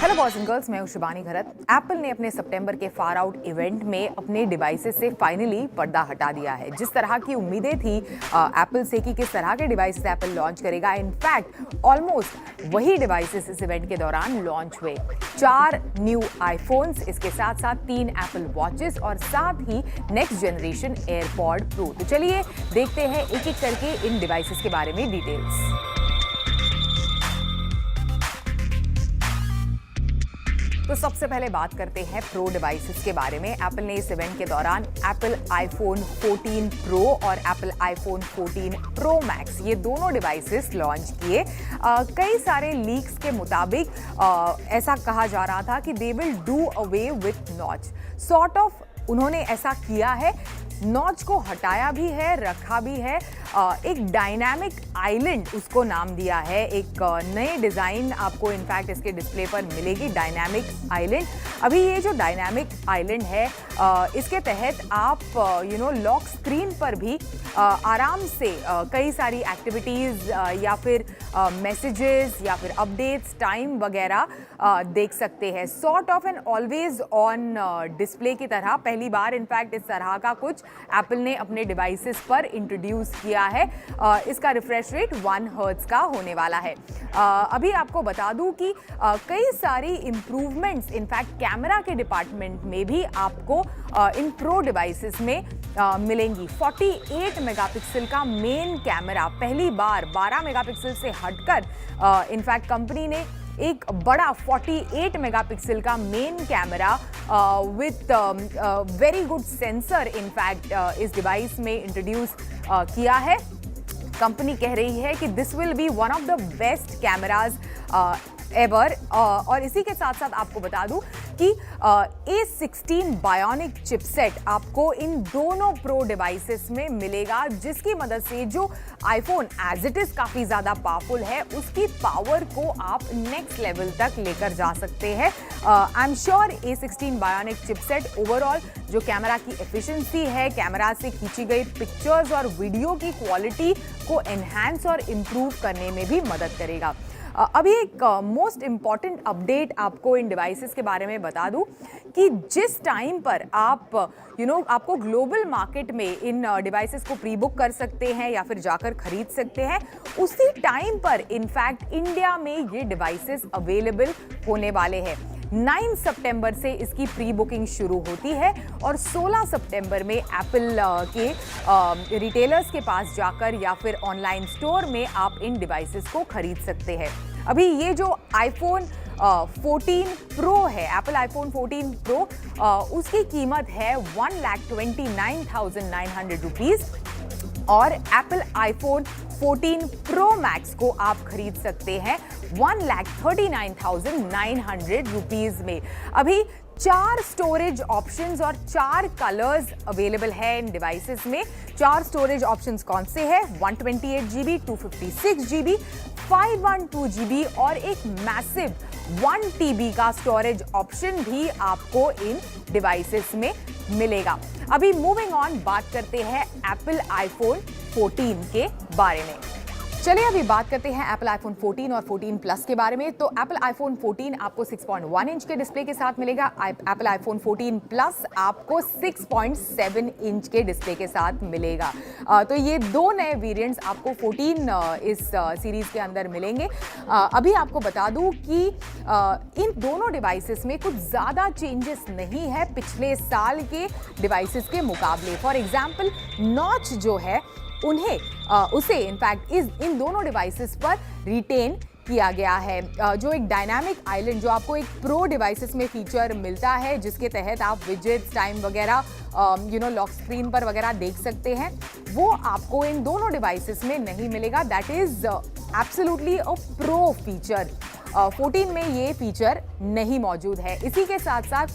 Hello boys and girls, मैं हूं शिबानी घरत। Apple ने अपने सितंबर के फार आउट इवेंट में अपने डिवाइसेस से फाइनली पर्दा हटा दिया है। जिस तरह की उम्मीदें थी एप्पल से कि किस तरह के डिवाइसेस एप्पल लॉन्च करेगा, इनफैक्ट ऑलमोस्ट वही डिवाइसेस इस इवेंट के दौरान लॉन्च हुए। 4 न्यू आईफोन्स, इसके साथ साथ 3 एप्पल वॉचेस और साथ ही नेक्स्ट जनरेशन एयरपॉड प्रो। तो चलिए देखते हैं एक एक करके इन डिवाइसेस के बारे में डिटेल्स। तो सबसे पहले बात करते हैं प्रो डिवाइसेस के बारे में। एप्पल ने इस इवेंट के दौरान एप्पल आईफोन 14 प्रो और एप्पल आईफोन 14 प्रो मैक्स ये दोनों डिवाइसेस लॉन्च किए। कई सारे लीक्स के मुताबिक ऐसा कहा जा रहा था कि they will do away with notch. Sort of उन्होंने ऐसा किया है, नॉच को हटाया भी है, रखा भी है। एक डायनामिक आइलैंड उसको नाम दिया है। एक नए डिज़ाइन आपको इनफैक्ट इसके डिस्प्ले पर मिलेगी, डायनामिक आइलैंड। अभी ये जो डायनामिक आइलैंड है इसके तहत आप लॉक स्क्रीन पर भी आराम से कई सारी एक्टिविटीज़ या फिर मैसेजेस या फिर अपडेट्स, टाइम वगैरह देख सकते हैं। Sort of an always on display की तरह पहली बार इनफैक्ट इस तरह का कुछ एप्पल ने अपने डिवाइसेस पर इंट्रोड्यूस किया है। इसका रिफ्रेश रेट 1 हर्ट्ज का होने वाला है। अभी आपको बता दूं कि कई सारी इंप्रूवमेंट्स इनफैक्ट कैमरा के डिपार्टमेंट में भी आपको इन प्रो डिवाइसेस में मिलेंगी। 48 मेगापिक्सल का मेन कैमरा पहली बार 12 मेगापिक्सल से हटकर इनफैक्ट कंपनी ने एक बड़ा 48 मेगापिक्सल का main camera with very good sensor in fact इस डिवाइस में इंट्रोड्यूस किया है। कंपनी कह रही है कि this will be one of the best cameras ever. और इसी के साथ साथ आपको बता दूं कि A16 बायोनिक चिपसेट आपको इन दोनों प्रो डिवाइसेस में मिलेगा, जिसकी मदद से जो आईफोन एज इट इज काफ़ी ज़्यादा पावरफुल है उसकी पावर को आप नेक्स्ट लेवल तक लेकर जा सकते हैं। I am sure A16 bionic chipset overall जो कैमरा की एफिशिएंसी है, कैमरा से खींची गई पिक्चर्स और वीडियो की क्वालिटी को एनहांस और इम्प्रूव करने में भी मदद करेगा। अभी एक मोस्ट इम्पॉर्टेंट अपडेट आपको इन डिवाइसेस के बारे में बता दूं कि जिस टाइम पर आप आपको ग्लोबल मार्केट में इन डिवाइसेस को प्री बुक कर सकते हैं या फिर जाकर खरीद सकते हैं, उसी टाइम पर इनफैक्ट इंडिया में ये डिवाइसेस अवेलेबल होने वाले हैं। 9 सितंबर से इसकी प्री बुकिंग शुरू होती है और 16 सितंबर में एप्पल के रिटेलर्स के पास जाकर या फिर ऑनलाइन स्टोर में आप इन डिवाइसेस को खरीद सकते हैं। अभी ये जो आईफोन 14 प्रो है, एप्पल आईफोन 14 प्रो, उसकी कीमत है 1,29,900 रुपीज़ और एप्पल आईफोन 14 प्रो मैक्स को आप खरीद सकते हैं 1,39,900 रुपीज़ में। अभी 4 स्टोरेज ऑप्शंस और 4 कलर्स अवेलेबल है इन डिवाइसेस में। 4 स्टोरेज ऑप्शंस कौन से हैं? 128 GB, 256 GB, 512 GB और एक मैसिव 1 TB का स्टोरेज ऑप्शन भी आपको इन डिवाइसेस में मिलेगा। अभी मूविंग ऑन, बात करते हैं एप्पल आईफोन 14 के बारे में। चलिए अभी बात करते हैं एप्पल आईफोन 14 और 14 प्लस के बारे में। तो एप्पल आईफोन 14 आपको 6.1 इंच के डिस्प्ले के साथ मिलेगा। एप्पल आईफोन 14 प्लस आपको 6.7 इंच के डिस्प्ले के साथ मिलेगा। तो ये दो नए वेरिएंट्स आपको 14 इस सीरीज के अंदर मिलेंगे। अभी आपको बता दूं कि इन दोनों डिवाइसेस में कुछ ज़्यादा चेंजेस नहीं है पिछले साल के डिवाइसेस के मुकाबले। फॉर एग्जाम्पल, नॉच जो है उसे इनफैक्ट इन दोनों डिवाइसेस पर रिटेन किया गया है। जो एक डायनामिक आइलैंड जो आपको एक प्रो डिवाइसेस में फीचर मिलता है, जिसके तहत आप विजेट्स, टाइम वगैरह लॉक स्क्रीन पर वगैरह देख सकते हैं, वो आपको इन दोनों डिवाइसेस में नहीं मिलेगा। That is absolutely a pro feature. 14 में ये फीचर नहीं मौजूद है। इसी के साथ साथ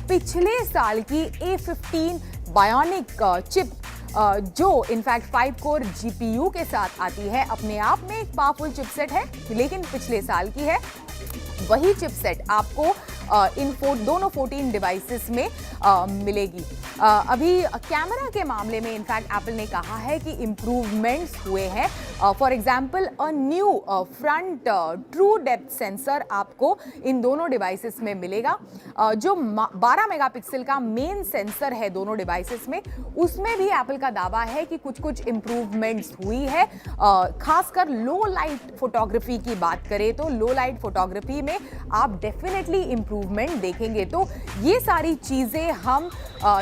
पिछले साल की A15 बायोनिक चिप जो इनफैक्ट 5 कोर GPU के साथ आती है, अपने आप में एक पावरफुल चिपसेट है, लेकिन पिछले साल की है। वही चिपसेट आपको इन दोनों 14 डिवाइसेस में मिलेगी। अभी कैमरा के मामले में इनफैक्ट एप्पल ने कहा है कि इम्प्रूवमेंट्स हुए हैं। For example a new front true depth sensor आपको इन दोनों डिवाइसेस में मिलेगा। जो 12 मेगापिक्सल का मेन सेंसर है दोनों डिवाइसेस में, उसमें भी एप्पल का दावा है कि कुछ इम्प्रूवमेंट्स हुई है। खासकर लो लाइट फोटोग्राफी की बात करें तो लो लाइट फोटोग्राफी में आप डेफिनेटली इम्प्रूवमेंट देखेंगे। तो ये सारी चीज़ें हम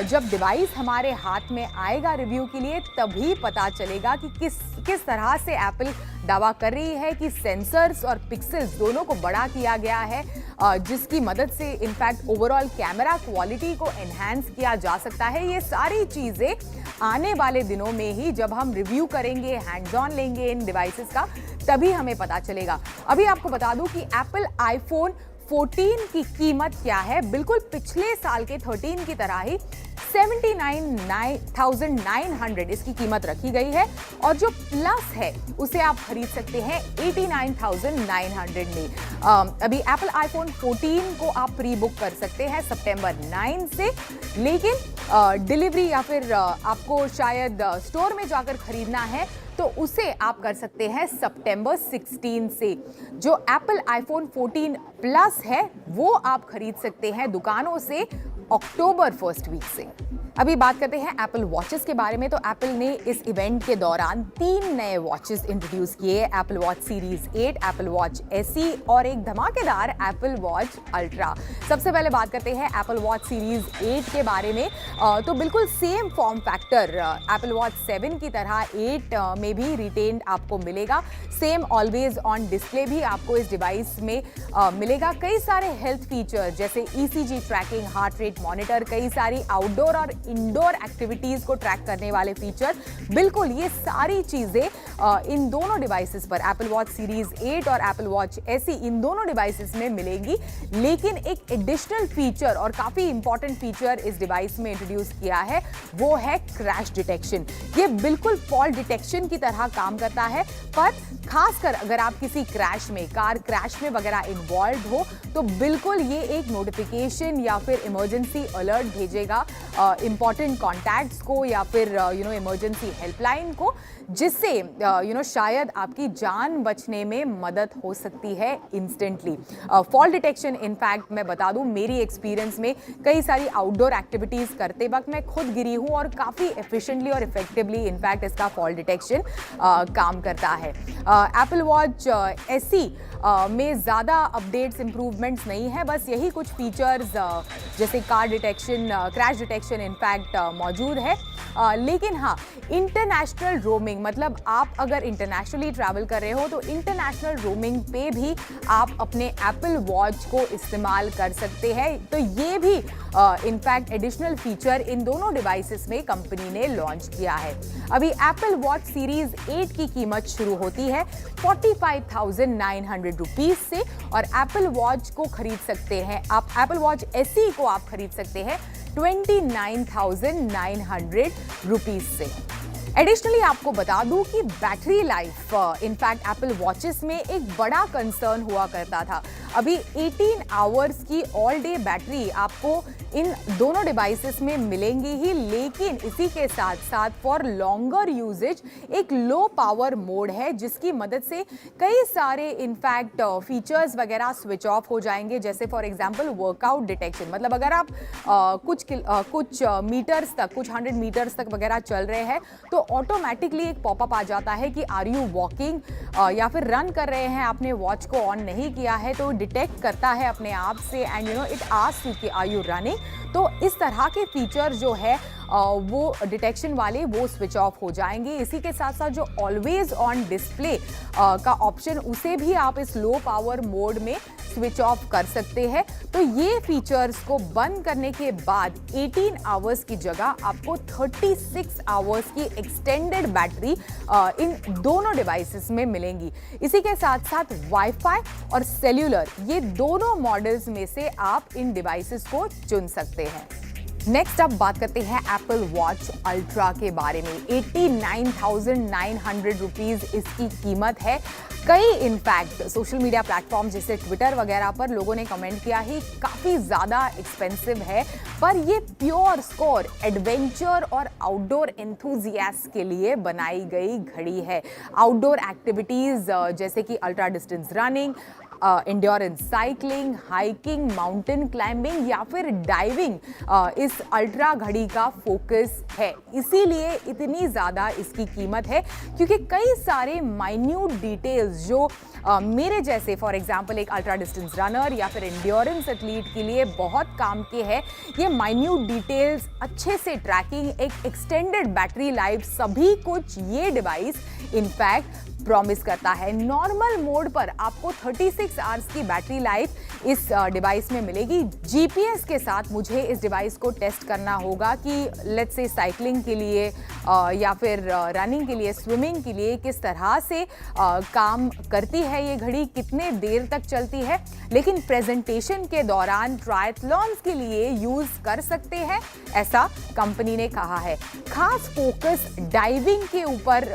जब डिवाइस हमारे हाथ में आएगा रिव्यू के लिए तभी पता चलेगा कि किस तरह से एप्पल दावा कर रही है कि सेंसर्स और पिक्सेल्स दोनों को बड़ा किया गया है, जिसकी मदद से इनफैक्ट ओवरऑल कैमरा क्वालिटी को एनहांस किया जा सकता है। ये सारी चीज़ें आने वाले दिनों में ही जब हम रिव्यू करेंगे, हैंड्स ऑन लेंगे इन डिवाइसेस का, तभी हमें पता चलेगा। अभी आपको बता दूं कि एप्पल आईफोन 14 की कीमत क्या है। बिल्कुल पिछले साल के 13 की तरह ही 79,900 इसकी कीमत रखी गई है, और जो प्लस है उसे आप खरीद सकते हैं 89,900 में। अभी एप्पल आईफोन 14 को आप प्री बुक कर सकते हैं सितंबर 9 से, लेकिन डिलीवरी या फिर आपको शायद स्टोर में जाकर खरीदना है तो उसे आप कर सकते हैं सितंबर 16 से। जो एप्पल आईफोन 14 प्लस है वो आप खरीद सकते हैं दुकानों से अक्टूबर फर्स्ट वीक से। अभी बात करते हैं एप्पल वॉचेस के बारे में। तो एप्पल ने इस इवेंट के दौरान 3 नए वॉचेस इंट्रोड्यूस किए, Apple watch series 8, Apple watch SE और एक धमाकेदार एप्पल वॉच अल्ट्रा। सबसे पहले बात करते हैं एप्पल वॉच सीरीज 8 के बारे में। तो बिल्कुल same form factor Apple watch 7 की तरह 8 में भी रिटेन्ड आपको मिलेगा। सेम ऑलवेज ऑन डिस्प्ले भी आपको इस डिवाइस में मिलेगा। कई सारे हेल्थ फीचर जैसे ECG tracking, heart rate monitor, कई सारी आउटडोर और इंडोर एक्टिविटीज को ट्रैक करने वाले फीचर, बिल्कुल ये सारी चीजें इन दोनों डिवाइसेस पर, एप्पल वॉच सीरीज 8 और एप्पल वॉच SE, इन दोनों डिवाइसेस में मिलेंगी। लेकिन एक एडिशनल फीचर और काफी इंपॉर्टेंट फीचर इस डिवाइस में इंट्रोड्यूस किया है, वो है क्रैश डिटेक्शन। ये बिल्कुल फॉल्ट डिटेक्शन की तरह काम करता है, पर खासकर अगर आप किसी क्रैश में, कार क्रैश में वगैरह इन्वॉल्व हो, तो बिल्कुल ये एक नोटिफिकेशन या फिर इमरजेंसी अलर्ट भेजेगा इंपॉर्टेंट कॉन्टैक्ट्स को या फिर इमरजेंसी हेल्पलाइन को, जिससे शायद आपकी जान बचने में मदद हो सकती है इंस्टेंटली। फॉल डिटेक्शन इनफैक्ट मैं बता दूं, मेरी एक्सपीरियंस में कई सारी आउटडोर एक्टिविटीज करते वक्त मैं खुद गिरी हूं और काफ़ी एफिशिएंटली और इफेक्टिवली इनफैक्ट इसका फॉल डिटेक्शन काम करता है। एप्पल वॉच SE में ज़्यादा अपडेट्स, इंप्रूवमेंट्स नहीं है, बस यही कुछ फीचर्स जैसे car detection, crash detection in fact मौजूद है। लेकिन हाँ, इंटरनेशनल रोमिंग, मतलब आप अगर इंटरनेशनली ट्रैवल कर रहे हो तो इंटरनेशनल रोमिंग पे भी आप अपने एप्पल वॉच को इस्तेमाल कर सकते हैं। तो ये भी इनफैक्ट एडिशनल फीचर इन दोनों डिवाइसेस में कंपनी ने लॉन्च किया है। अभी एप्पल वॉच सीरीज 8 की कीमत शुरू होती है 45,900 रुपीज से, और एप्पल वॉच को खरीद सकते हैं आप, एप्पल वॉच SE को आप खरीद सकते हैं 29,900 रुपीज से। एडिशनली आपको बता दूं कि battery life in fact Apple watches में एक बड़ा कंसर्न हुआ करता था। अभी 18 आवर्स की ऑल डे बैटरी आपको इन दोनों डिवाइसेस में मिलेंगी ही, लेकिन इसी के साथ साथ फॉर लॉन्गर यूजेज एक लो पावर मोड है, जिसकी मदद से कई सारे इनफैक्ट फीचर्स वगैरह स्विच ऑफ हो जाएंगे। जैसे फॉर एग्जांपल वर्कआउट डिटेक्शन, मतलब अगर आप कुछ मीटर्स तक, कुछ 100 मीटर्स तक वगैरह चल रहे हैं तो ऑटोमेटिकली एक पॉपअप आ जाता है कि आर यू वॉकिंग, या फिर रन कर रहे हैं, आपने वॉच को ऑन नहीं किया है तो डिटेक्ट करता है अपने आप से एंड इट आस्क्स यू कि आर यू रनिंग। तो इस तरह के फीचर जो है वो डिटेक्शन वाले वो स्विच ऑफ हो जाएंगे। इसी के साथ साथ जो ऑलवेज ऑन डिस्प्ले का ऑप्शन, उसे भी आप इस लो पावर मोड में स्विच ऑफ कर सकते हैं। तो ये फीचर्स को बंद करने के बाद 18 आवर्स की जगह आपको 36 आवर्स की एक्सटेंडेड बैटरी इन दोनों डिवाइसेस में मिलेंगी। इसी के साथ साथ वाईफाई और सेल्यूलर, ये दोनों मॉडल्स में से आप इन डिवाइसेस को चुन सकते हैं। नेक्स्ट अब बात करते हैं एप्पल वॉच अल्ट्रा के बारे में। 89,900 रुपीज इसकी कीमत है। कई इनफैक्ट सोशल मीडिया प्लेटफॉर्म जैसे ट्विटर वगैरह पर लोगों ने कमेंट किया ही काफ़ी ज़्यादा एक्सपेंसिव है, पर ये प्योर स्कोर एडवेंचर और आउटडोर एंथुजियास्ट के लिए बनाई गई घड़ी है। आउटडोर एक्टिविटीज़ जैसे कि ultra distance running, endurance cycling, hiking, mountain climbing या फिर डाइविंग इस अल्ट्रा घड़ी का फोकस है। इसीलिए इतनी ज़्यादा इसकी कीमत है, क्योंकि कई सारे माइन्यूट डिटेल्स जो मेरे जैसे फॉर एग्जांपल एक अल्ट्रा डिस्टेंस रनर या फिर एंड्योरेंस एथलीट के लिए बहुत काम के है। ये माइन्यूट डिटेल्स, अच्छे से ट्रैकिंग, एक एक्सटेंडेड बैटरी लाइफ, सभी कुछ ये डिवाइस इनफैक्ट प्रॉमिस करता है। नॉर्मल मोड पर आपको 36 आवर्स की बैटरी लाइफ इस डिवाइस में मिलेगी। जीपीएस के साथ मुझे इस डिवाइस को टेस्ट करना होगा कि लेट्स से साइकिलिंग के लिए या फिर रनिंग के लिए, स्विमिंग के लिए किस तरह से काम करती है ये घड़ी, कितने देर तक चलती है। लेकिन प्रेजेंटेशन के दौरान ट्रायथलॉन्स के लिए यूज कर सकते हैं, ऐसा कंपनी ने कहा है। खास फोकस डाइविंग के ऊपर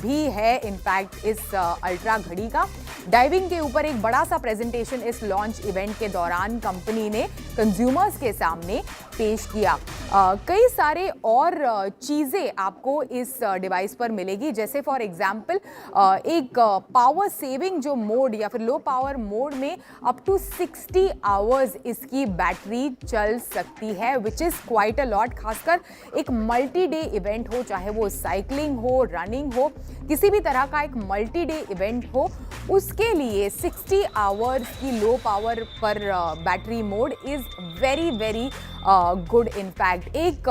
भी है इनफैक्ट इस अल्ट्रा घड़ी का। डाइविंग के ऊपर एक बड़ा सा प्रेजेंटेशन इस लॉन्च इवेंट के दौरान कंपनी ने कंज्यूमर्स के सामने पेश किया। कई सारे और चीज़ें आपको इस डिवाइस पर मिलेगी, जैसे फॉर एग्जांपल एक पावर सेविंग जो मोड या फिर लो पावर मोड में अप टू 60 आवर्स इसकी बैटरी चल सकती है, which is quite a lot. खासकर एक मल्टी डे इवेंट हो, चाहे वो साइकिलिंग हो, रनिंग हो, किसी भी तरह का एक मल्टी डे इवेंट हो, उसके लिए 60 आवर्स की लो पावर पर battery mode is very very good. In fact एक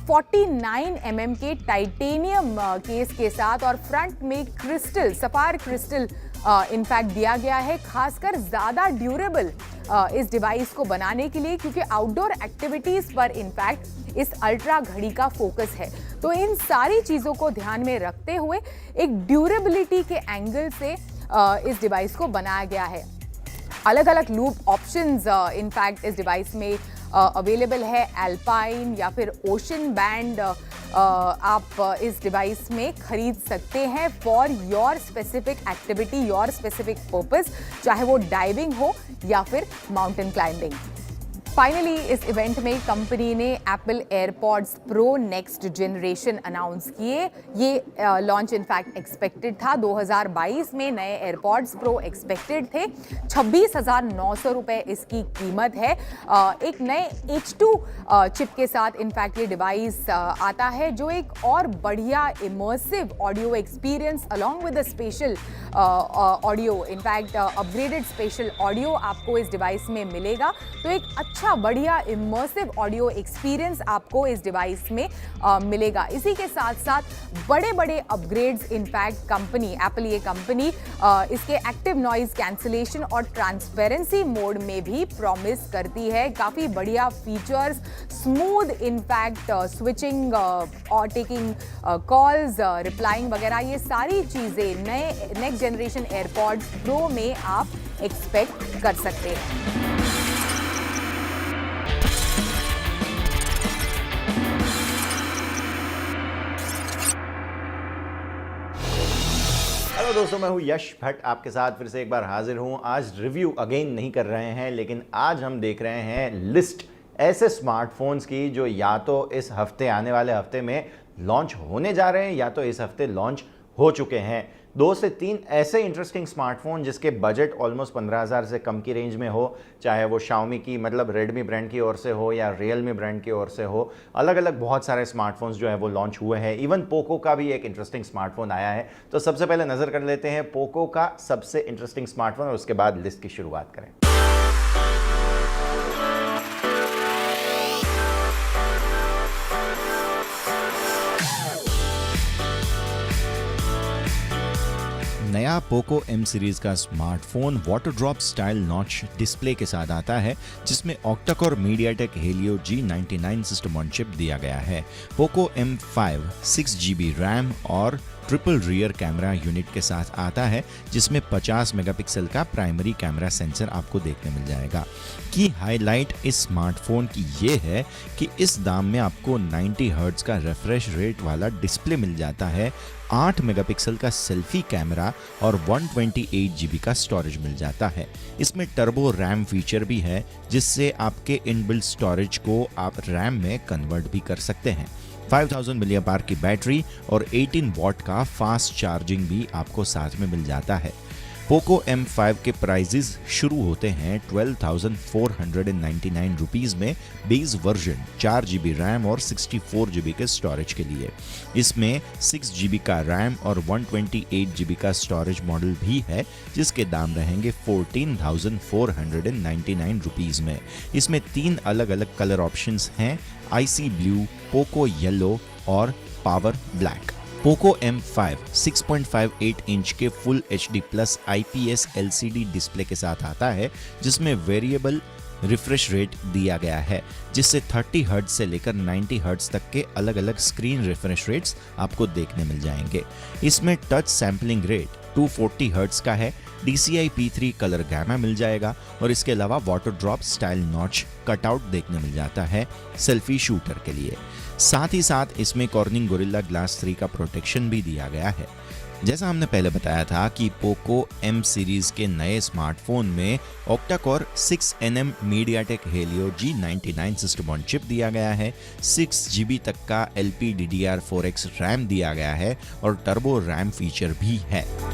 49 mm के टाइटेनियम केस के साथ और फ्रंट में क्रिस्टल, सफायर क्रिस्टल इनफैक्ट दिया गया है, खासकर ज़्यादा ड्यूरेबल इस डिवाइस को बनाने के लिए, क्योंकि आउटडोर एक्टिविटीज़ पर इनफैक्ट इस अल्ट्रा घड़ी का फोकस है। तो इन सारी चीज़ों को ध्यान में रखते हुए एक ड्यूरेबिलिटी के एंगल से इस डिवाइस को बनाया गया है। अलग अलग लूप ऑप्शंस इनफैक्ट इस डिवाइस में अवेलेबल है। एल्पाइन या फिर ओशन बैंड आप इस डिवाइस में खरीद सकते हैं for your specific activity, your specific purpose, चाहे वो डाइविंग हो या फिर माउंटेन क्लाइंबिंग। फाइनली इस इवेंट में कंपनी ने Apple AirPods pro next generation announce किए। ये लॉन्च इनफैक्ट एक्सपेक्टेड था, 2022 में नए एयरपॉड्स प्रो एक्सपेक्टेड थे। 26,900 रुपये इसकी कीमत है। एक नए H2 चिप के साथ इनफैक्ट ये डिवाइस आता है, जो एक और बढ़िया immersive audio experience along with the special audio, in fact upgraded special audio आपको इस डिवाइस में मिलेगा। तो एक अच्छा बढ़िया इमर्सिव ऑडियो एक्सपीरियंस आपको इस डिवाइस में मिलेगा। इसी के साथ साथ बड़े बड़े अपग्रेड्स इनफैक्ट कंपनी एप्पल, ये कंपनी इसके एक्टिव नॉइज कैंसिलेशन और ट्रांसपेरेंसी मोड में भी प्रॉमिस करती है। काफ़ी बढ़िया फीचर्स, स्मूथ इनफैक्ट स्विचिंग और टेकिंग कॉल्स, रिप्लाइंग वगैरह, ये सारी चीज़ें नए नेक्स्ट जनरेशन एयरपॉड्स प्रो में आप एक्सपेक्ट कर सकते हैं। हेलो दोस्तों, मैं हूं यश भट्ट, आपके साथ फिर से एक बार हाजिर हूं। आज रिव्यू अगेन नहीं कर रहे हैं, लेकिन आज हम देख रहे हैं लिस्ट ऐसे स्मार्टफोन्स की जो या तो इस हफ्ते, आने वाले हफ्ते में लॉन्च होने जा रहे हैं या तो इस हफ्ते लॉन्च हो चुके हैं। 2 से 3 ऐसे इंटरेस्टिंग स्मार्टफोन जिसके बजट ऑलमोस्ट 15,000 से कम की रेंज में हो, चाहे वो Xiaomi की मतलब रेडमी ब्रांड की ओर से हो या Realme ब्रांड की ओर से हो। अलग अलग बहुत सारे स्मार्टफोन्स जो है वो लॉन्च हुए हैं। इवन पोको का भी एक इंटरेस्टिंग स्मार्टफोन आया है। तो सबसे पहले नजर कर लेते हैं पोको का सबसे इंटरेस्टिंग स्मार्टफोन और उसके बाद लिस्ट की शुरुआत करें। नया पोको M सीरीज का smartphone water drop style notch display के साथ आता है, जिसमें octa-core MediaTek Helio G99 system on chip दिया गया है। पोको M5 6GB रैम और ट्रिपल रियर कैमरा यूनिट के साथ आता है, जिसमें 50 मेगापिक्सल का प्राइमरी कैमरा सेंसर आपको देखने मिल जाएगा। की हाईलाइट इस स्मार्टफोन की ये है कि इस दाम में आपको 90 हर्ट्ज का रिफ्रेश रेट वाला डिस्प्ले मिल जाता है, 8 मेगापिक्सल का सेल्फी कैमरा और 128 GB का स्टोरेज मिल जाता है। इसमें टर्बो रैम फीचर भी है, जिससे आपके इनबिल्ट स्टोरेज को आप रैम में कन्वर्ट भी कर सकते हैं। 5000 mAh की बैटरी और 18 वॉट का फास्ट चार्जिंग भी आपको साथ में मिल जाता है। पोको M5 के प्राइजेस शुरू होते हैं 12,499 रुपीज़ में बेस वर्जन 4 GB रैम और 64 GB के स्टोरेज के लिए। इसमें 6 GB का रैम और 128 GB का स्टोरेज मॉडल भी है, जिसके दाम रहेंगे 14,499 रुपीज़ में। इसमें 3 अलग अलग कलर ऑप्शंस हैं, आईसी ब्लू, पोको येलो और power black. Poco M5 6.58 inch के full HD plus IPS LCD display के साथ आता है, जिसमें वेरिएबल रिफ्रेश रेट दिया गया है, जिससे 30 हर्ट्ज से लेकर 90 हर्ट्ज तक के अलग अलग स्क्रीन रिफ्रेश रेट्स आपको देखने मिल जाएंगे। इसमें टच सैम्पलिंग रेट 240 हर्ट्ज का है, DCI P3 कलर गैमा मिल जाएगा और इसके अलावा water drop style notch cutout देखने मिल जाता है सेल्फी शूटर के लिए। साथ ही साथ इसमें कॉर्निंग गोरिल्ला ग्लास 3 का प्रोटेक्शन भी दिया गया है। जैसा हमने पहले बताया था कि पोको M सीरीज के नए स्मार्टफोन में octa-core 6nm MediaTek Helio G99 system on chip दिया गया है, 6 GB तक का LPDDR4X रैम दिया गया है और टर्बो रैम फीचर भी है।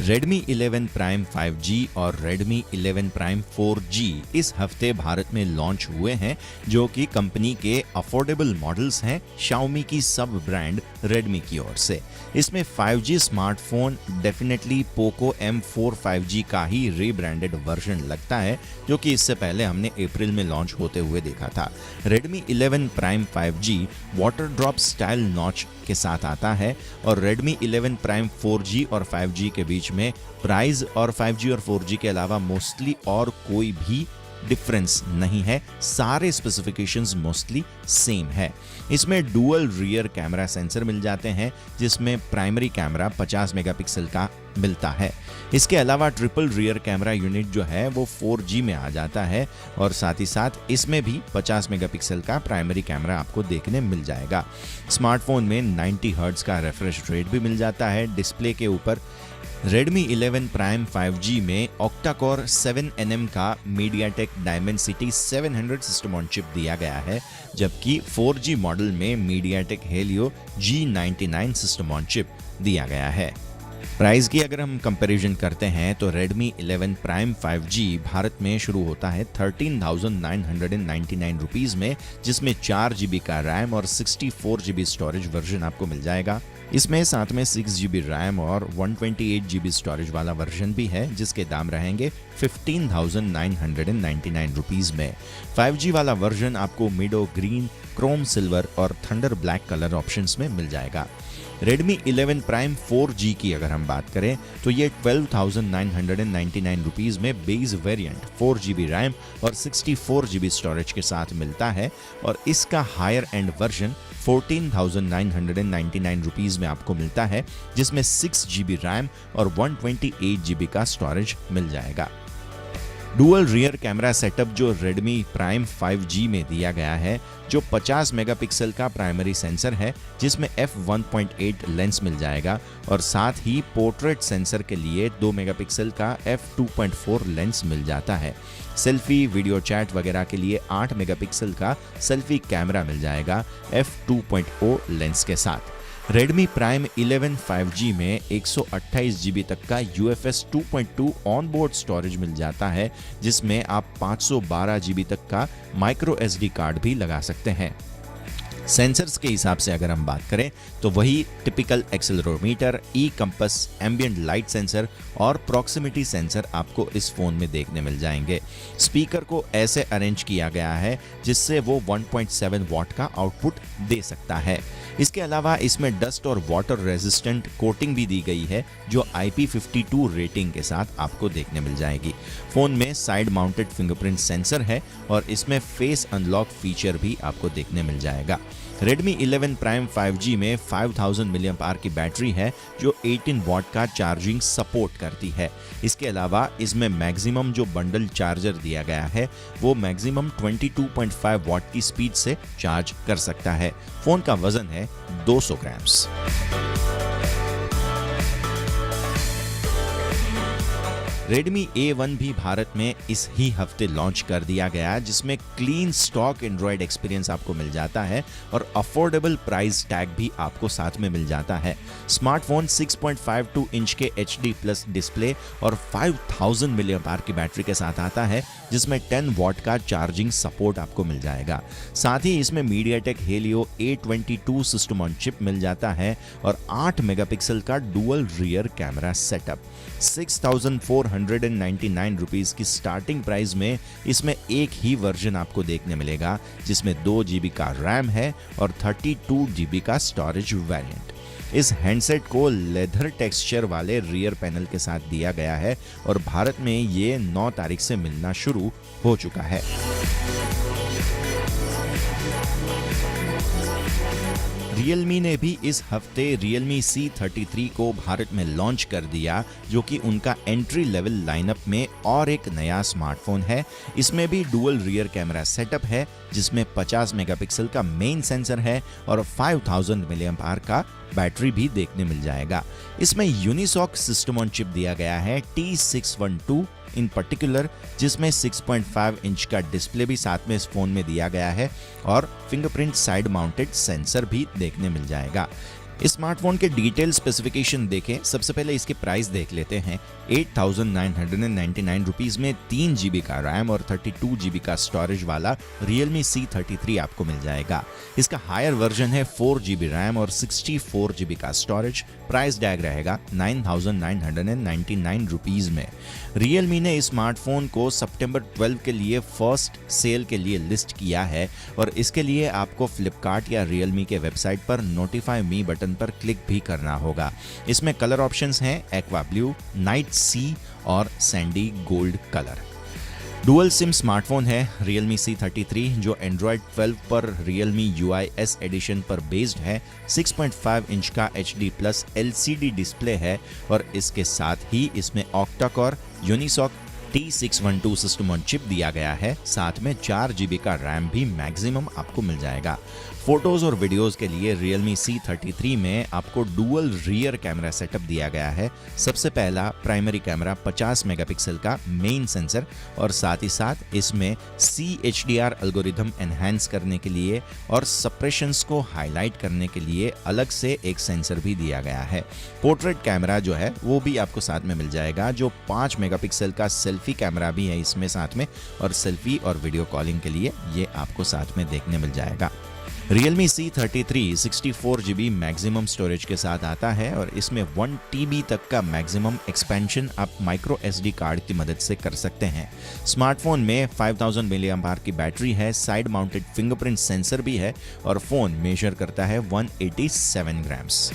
Redmi 11 Prime 5G और Redmi 11 Prime 4G इस हफ्ते भारत में लॉन्च हुए हैं, जो कि कंपनी के अफोर्डेबल मॉडल्स हैं Xiaomi की सब ब्रांड Redmi की ओर से। इसमें 5G smartphone definitely Poco M4 5G का ही रीब्रांडेड वर्जन लगता है, जो कि इससे पहले हमने अप्रैल में लॉन्च होते हुए देखा था। Redmi 11 Prime 5G water drop style notch के साथ आता है और Redmi 11 Prime 4G और 5G के बीच में प्राइस और 5G और 4G के अलावा मोस्टली और कोई भी डिफरेंस नहीं है, सारे स्पेसिफिकेशंस मोस्टली सेम है। इसमें डुअल रियर कैमरा सेंसर मिल जाते हैं, जिसमें प्राइमरी कैमरा 50 मेगापिक्सल का मिलता है। इसके अलावा ट्रिपल रियर कैमरा यूनिट जो है वो 4G में आ जाता है और साथ ही साथ इसमें भी 50 मेगापिक्सल का प्राइमरी कैमरा आपको देखने मिल जाएगा। स्मार्टफोन में 90 हर्ट्ज का रिफ्रेश रेट भी मिल जाता है डिस्प्ले के ऊपर। Redmi 11 Prime 5G में ऑक्टा-कोर 7nm का MediaTek Dimensity 700 system on chip दिया गया है, जबकि 4G मॉडल में MediaTek Helio G99 system on chip दिया गया है। प्राइस की अगर हम कंपैरिजन करते हैं तो Redmi 11 Prime 5G भारत में शुरू होता है 13,999 रुपीज़ में, जिसमें 4 GB का रैम और 64 GB स्टोरेज वर्जन आपको मिल जाएगा। इसमें साथ में 6 GB रैम और 128 GB स्टोरेज वाला वर्जन भी है, जिसके दाम रहेंगे 15,999 रुपीज़ में। 5G वाला वर्जन आपको मिडो ग्रीन, क्रोम सिल्वर और थंडर ब्लैक कलर ऑप्शंस में मिल जाएगा। Redmi 11 Prime 4G की अगर हम बात करें तो ये 12,999 रुपीज़ में बेस वेरिएंट 4 GB रैम और 64 GB स्टोरेज के साथ मिलता है और इसका हायर एंड वर्जन 14,999 रुपीज़ में आपको मिलता है, जिसमें 6 GB रैम और 128 GB का स्टोरेज मिल जाएगा। डुअल रियर कैमरा सेटअप जो Redmi Prime 5G में दिया गया है, जो 50 मेगापिक्सल का प्राइमरी सेंसर है, जिसमें f1.8 लेंस मिल जाएगा और साथ ही पोर्ट्रेट सेंसर के लिए 2 मेगापिक्सल का f2.4 लेंस मिल जाता है। सेल्फी, वीडियो चैट वगैरह के लिए 8 मेगापिक्सल का सेल्फी कैमरा मिल जाएगा f2.0 लेंस के साथ। Redmi Prime 11 5G में 128 GB तक का UFS 2.2 ऑनबोर्ड स्टोरेज मिल जाता है, जिसमें आप 512 GB तक का माइक्रो SD कार्ड भी लगा सकते हैं। सेंसर्स के हिसाब से अगर हम बात करें तो वही टिपिकल एक्सेलेरोमीटर, ई कंपस, एम्बिएंट लाइट सेंसर और प्रॉक्सिमिटी सेंसर आपको इस फोन में देखने मिल जाएंगे। स्पीकर को ऐसे अरेंज किया गया है जिससे वो 1.7 वॉट का आउटपुट दे सकता है। इसके अलावा इसमें डस्ट और वाटर रेजिस्टेंट कोटिंग भी दी गई है जो IP52 रेटिंग के साथ आपको देखने मिल जाएगी। फोन में साइड माउंटेड फिंगरप्रिंट सेंसर है और इसमें फेस अनलॉक फीचर भी आपको देखने मिल जाएगा। Redmi 11 Prime 5G में 5000 mAh की बैटरी है जो 18 वॉट का चार्जिंग सपोर्ट करती है। इसके अलावा इसमें मैक्सिमम जो बंडल चार्जर दिया गया है वो मैक्सिमम 22.5 वॉट की स्पीड से चार्ज कर सकता है। फोन का वजन है 200 ग्राम्स। Redmi A1 भी भारत में इस ही हफ्ते लॉन्च कर दिया गया, जिसमें क्लीन स्टॉक एंड्रॉयड एक्सपीरियंस आपको मिल जाता है और अफोर्डेबल प्राइस टैग भी आपको साथ में मिल जाता है। स्मार्टफोन 6.52 इंच के HD प्लस डिस्प्ले और 5000 mAh की बैटरी के साथ आता है, जिसमें 10 वॉट का चार्जिंग सपोर्ट आपको मिल जाएगा। साथ ही इसमें MediaTek Helio A22 system on chip मिल जाता है और 8 मेगापिक्सल का dual rear camera setup. 6499 rupees की स्टार्टिंग प्राइस में इसमें एक ही वर्जन आपको देखने मिलेगा, जिसमें 2 GB का रैम है और 32 GB का स्टोरेज वेरिएंट। इस हैंडसेट को लेदर टेक्सचर वाले रियर पैनल के साथ दिया गया है और भारत में ये 9 तारीख से मिलना शुरू हो चुका है। Realme ने भी इस हफ्ते Realme C33 को भारत में लॉन्च कर दिया, जो कि उनका एंट्री लेवल लाइनअप में और एक नया स्मार्टफोन है। इसमें भी डुअल रियर कैमरा सेटअप है, जिसमें 50 मेगापिक्सल का मेन सेंसर है और 5000 mAh का बैटरी भी देखने मिल जाएगा। इसमें यूनिसॉक सिस्टम ऑन चिप दिया गया है T612 इन पर्टिकुलर, जिसमें 6.5 इंच का डिस्प्ले भी साथ में इस फोन में दिया गया है और फिंगरप्रिंट साइड माउंटेड सेंसर भी देखने मिल जाएगा। इस स्मार्टफोन के डिटेल स्पेसिफिकेशन देखें। सबसे पहले इसके प्राइस देख लेते हैं। 8999 रुपीस में 3 GB का रैम और 32 GB का स्टोरेज वाला Realme C33 आपको मिल जाएगा। इसका हायर वर्जन है 4 GB रैम और 64 GB का स्टोरेज। प्राइस टैग रहेगा 9999 रुपीस में। Realme ने इस स्मार्टफोन को सितंबर 12 के लिए फर्स्ट सेल के लिए लिस्ट किया है और इसके लिए आपको फ्लिपकार्ट या Realme के वेबसाइट पर नोटिफाई मी बटन पर क्लिक भी करना होगा। इसमें कलर ऑप्शंस हैं एक्वा ब्लू, नाइट सी और Sandy gold colour. Dual SIM smartphone है Realme C33 जो Android 12 पर Realme UI S एडिशन पर बेस्ड है। 6.5 इंच का HD प्लस LCD डिस्प्ले है और इसके साथ ही इसमें octa core Unisoc T612 system on chip दिया गया है। साथ में 4 GB का रैम भी मैक्सिमम आपको मिल जाएगा। फोटोज और वीडियोस के लिए Realme C33 में आपको डुअल रियर कैमरा सेटअप दिया गया है। सबसे पहला प्राइमरी कैमरा 50 मेगापिक्सल का मेन सेंसर और साथ ही साथ इसमें CHDR एल्गोरिथम एनहांस करने के लिए और सप्रेशंस को हाईलाइट करने के लिए अलग से एक सेंसर भी दिया गया है। पोर्ट्रेट कैमरा जो है वो भी आपको साथ में मिल जाएगा, जो 5 मेगापिक्सल का सेल्फी कैमरा भी है इसमें साथ में, और सेल्फी और वीडियो कॉलिंग के लिए ये आपको साथ में देखने मिल जाएगा। Realme C33 64 GB maximum storage के साथ आता है और इसमें 1 TB तक का मैक्सिमम एक्सपेंशन आप माइक्रो SD कार्ड की मदद से कर सकते हैं। स्मार्टफोन में 5000 mAh की बैटरी है, साइड माउंटेड फिंगरप्रिंट सेंसर भी है और फोन मेजर करता है 187 ग्राम्स।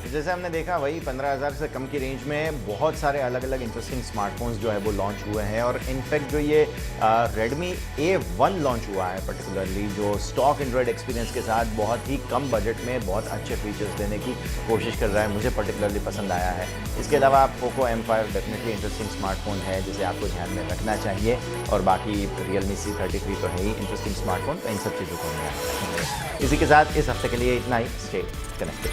जैसे हमने देखा वही 15,000 से कम की रेंज में बहुत सारे अलग अलग इंटरेस्टिंग स्मार्टफोन्स जो है वो लॉन्च हुए हैं और इनफैक्ट जो ये Redmi A1 लॉन्च हुआ है पर्टिकुलरली, जो स्टॉक एंड्रॉयड एक्सपीरियंस के साथ बहुत ही कम बजट में बहुत अच्छे फीचर्स देने की कोशिश कर रहा है, मुझे पर्टिकुलरली पसंद आया है। इसके अलावा Poco M5 definitely interesting smartphone है जिसे आपको ध्यान में रखना चाहिए और बाकी Realme C33 तो है ही इंटरेस्टिंग स्मार्टफोन, तो इन सब चीज़ों को ध्यान रखेंगे। इसी के साथ इस हफ्ते के लिए इतना ही। Stay connected.